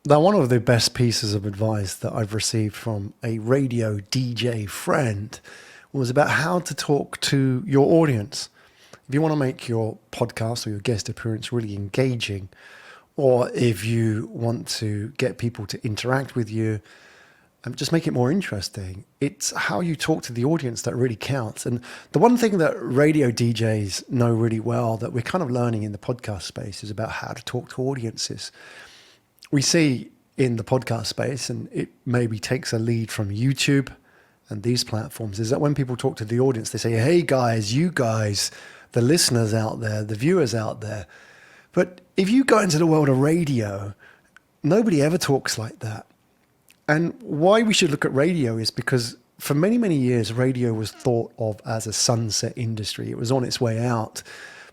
Now, one of the best pieces of advice that I've received from a radio DJ friend was about how to talk to your audience. If you want to make your podcast or your guest appearance really engaging, or if you want to get people to interact with you and just make it more interesting, it's how you talk to the audience that really counts. And the one thing that radio DJs know really well that we're kind of learning in the podcast space is about how to talk to audiences. We see in the podcast space, and it maybe takes a lead from YouTube and these platforms, is that when people talk to the audience, they say, hey guys, you guys, the listeners out there, the viewers out there. But if you go into the world of radio, nobody ever talks like that. And why we should look at radio is because for many, many years, radio was thought of as a sunset industry. It was on its way out.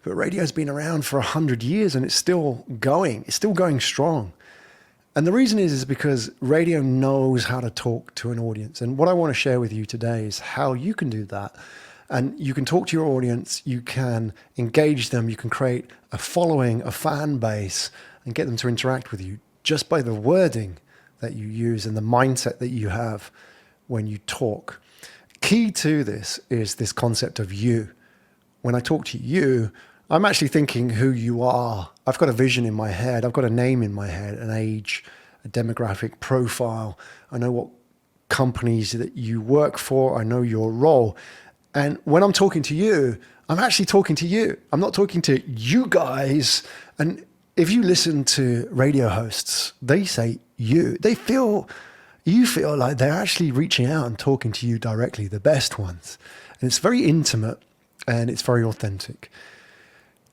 But radio's been around for 100 years and it's still going. It's still going strong. And the reason is because radio knows how to talk to an audience. And what I want to share with you today is how you can do that. And you can talk to your audience, you can engage them, you can create a following, a fan base, and get them to interact with you just by the wording that you use and the mindset that you have when you talk. Key to this is this concept of you. When I talk to you, I'm actually thinking who you are. I've got a vision in my head. I've got a name in my head, an age, a demographic profile. I know what companies that you work for. I know your role. And when I'm talking to you, I'm actually talking to you. I'm not talking to you guys. And if you listen to radio hosts, they say you. You feel like they're actually reaching out and talking to you directly, the best ones. And it's very intimate and it's very authentic.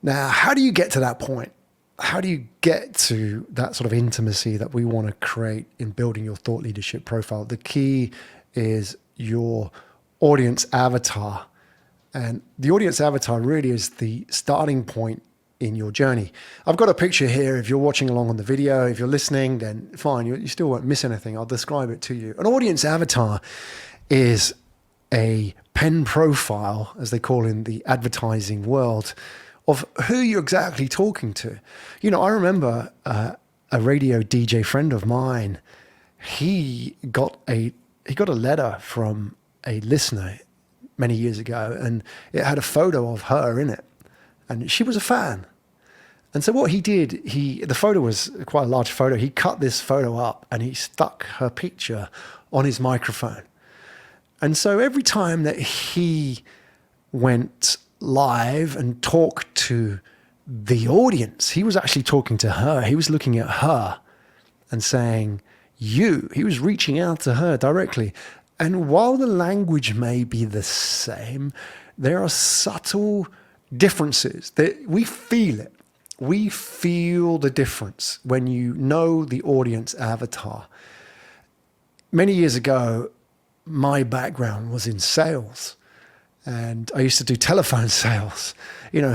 Now, how do you get to that point? How do you get to that sort of intimacy that we want to create in building your thought leadership profile? The key is your audience avatar. And the audience avatar really is the starting point in your journey. I've got a picture here. If you're watching along on the video, if you're listening, then fine, you still won't miss anything. I'll describe it to you. An audience avatar is a pen profile, as they call in the advertising world, of who you're exactly talking to. You know, I remember a radio DJ friend of mine, he got a letter from a listener many years ago, and it had a photo of her in it, and she was a fan. And so what he did, the photo was quite a large photo. He cut this photo up and he stuck her picture on his microphone. And so every time that he went live and talked to the audience, he was actually talking to her. He was looking at her and saying, you. He was reaching out to her directly. And while the language may be the same, there are subtle differences that we feel it. We feel the difference when you know the audience avatar. Many years ago, my background was in sales. And I used to do telephone sales,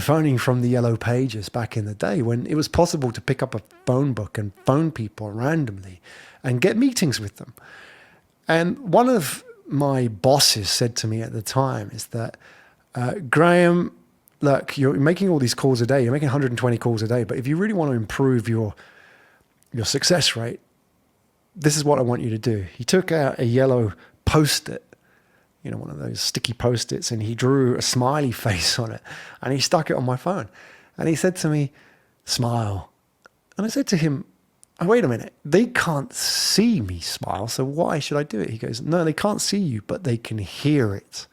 phoning from the yellow pages back in the day when it was possible to pick up a phone book and phone people randomly and get meetings with them. And one of my bosses said to me at the time is that, Graham, look, you're making all these calls a day, you're making 120 calls a day, but if you really want to improve your success rate, this is what I want you to do. He took out a yellow Post-it, one of those sticky Post-its, and he drew a smiley face on it and he stuck it on my phone. And he said to me, smile. And I said to him, oh, wait a minute, they can't see me smile, so why should I do it? He goes, no, they can't see you, but they can hear it.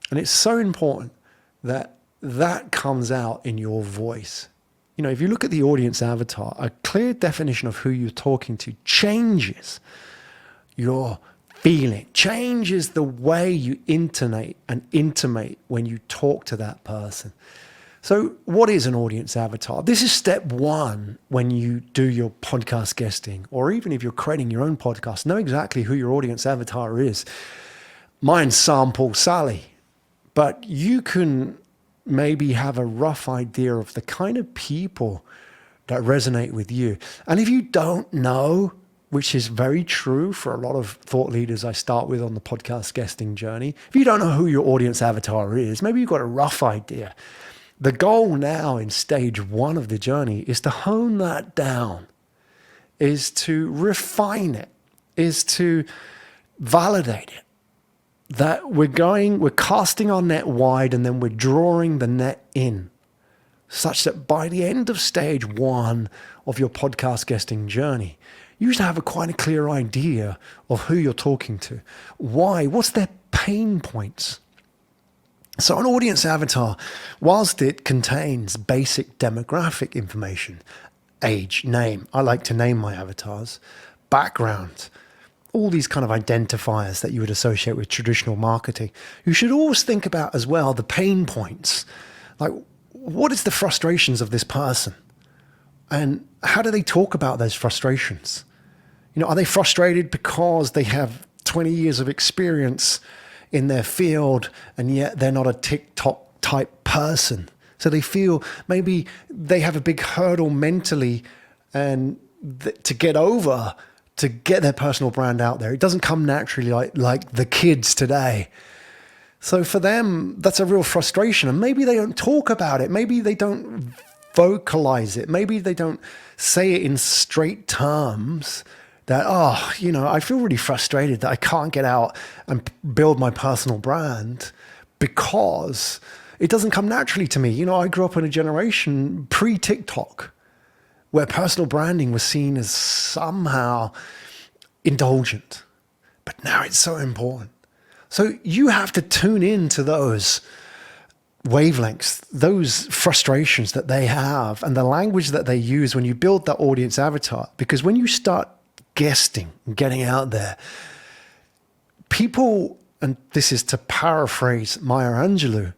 And it's so important that that comes out in your voice. If you look at the audience avatar, a clear definition of who you're talking to changes your feeling, changes the way you intonate and intimate when you talk to that person. So what is an audience avatar? This is step one when you do your podcast guesting, or even if you're creating your own podcast, know exactly who your audience avatar is. Mine's Sample Sally, but you can maybe have a rough idea of the kind of people that resonate with you. And if you don't know, which is very true for a lot of thought leaders I start with on the podcast guesting journey, if you don't know who your audience avatar is, maybe you've got a rough idea. The goal now in stage one of the journey is to hone that down is to refine it, is to validate it. That we're casting our net wide and then we're drawing the net in, such that by the end of stage 1 of your podcast guesting journey, you should have quite a clear idea of who you're talking to. Why? What's their pain points? So an audience avatar, whilst it contains basic demographic information, age, name, I like to name my avatars, background, all these kind of identifiers that you would associate with traditional marketing, you should always think about as well the pain points. Like, what is the frustrations of this person? And how do they talk about those frustrations? Are they frustrated because they have 20 years of experience in their field and yet they're not a TikTok type person? So they feel maybe they have a big hurdle mentally and to get over, to get their personal brand out there. It doesn't come naturally like the kids today. So for them, that's a real frustration. And maybe they don't talk about it. Maybe they don't vocalize it. Maybe they don't say it in straight terms that, I feel really frustrated that I can't get out and build my personal brand because it doesn't come naturally to me. I grew up in a generation pre-TikTok where personal branding was seen as somehow indulgent. But now it's so important. So you have to tune into those wavelengths, those frustrations that they have and the language that they use when you build that audience avatar. Because when you start guesting, getting out there, people, and this is to paraphrase Maya Angelou,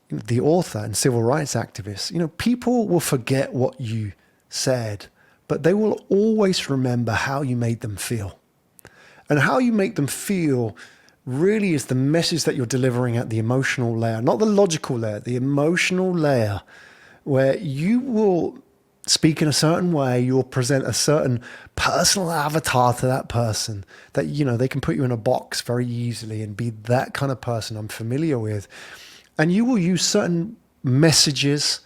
the author and civil rights activist, people will forget what you said, but they will always remember how you made them feel. And how you make them feel really is the message that you're delivering at the emotional layer, not the logical layer, the emotional layer, where you will speak in a certain way, you will present a certain personal avatar to that person that, they can put you in a box very easily and be that kind of person I'm familiar with. And you will use certain messages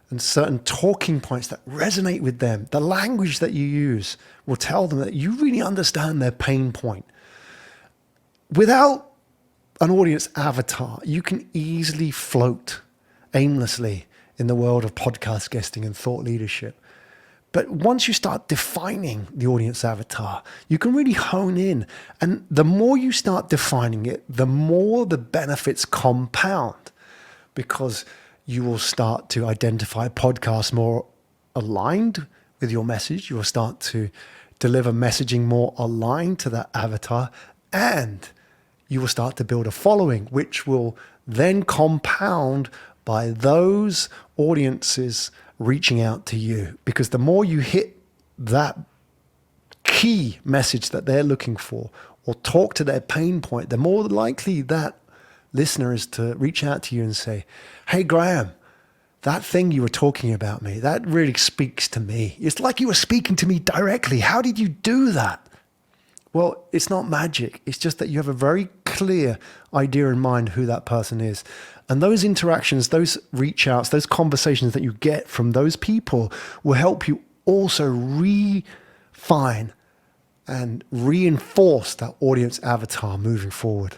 and certain talking points that resonate with them. The language that you use will tell them that you really understand their pain point. Without an audience avatar, you can easily float aimlessly in the world of podcast guesting and thought leadership. But once you start defining the audience avatar, you can really hone in. And the more you start defining it, the more the benefits compound, because you will start to identify podcasts more aligned with your message. You will start to deliver messaging more aligned to that avatar, and you will start to build a following, which will then compound by those audiences reaching out to you. Because the more you hit that key message that they're looking for or talk to their pain point, the more likely that listener is to reach out to you and say, hey, Graham, that thing you were talking about me, that really speaks to me. It's like you were speaking to me directly. How did you do that? Well, it's not magic. It's just that you have a very clear idea in mind who that person is. And those interactions, those reach outs, those conversations that you get from those people will help you also refine and reinforce that audience avatar moving forward.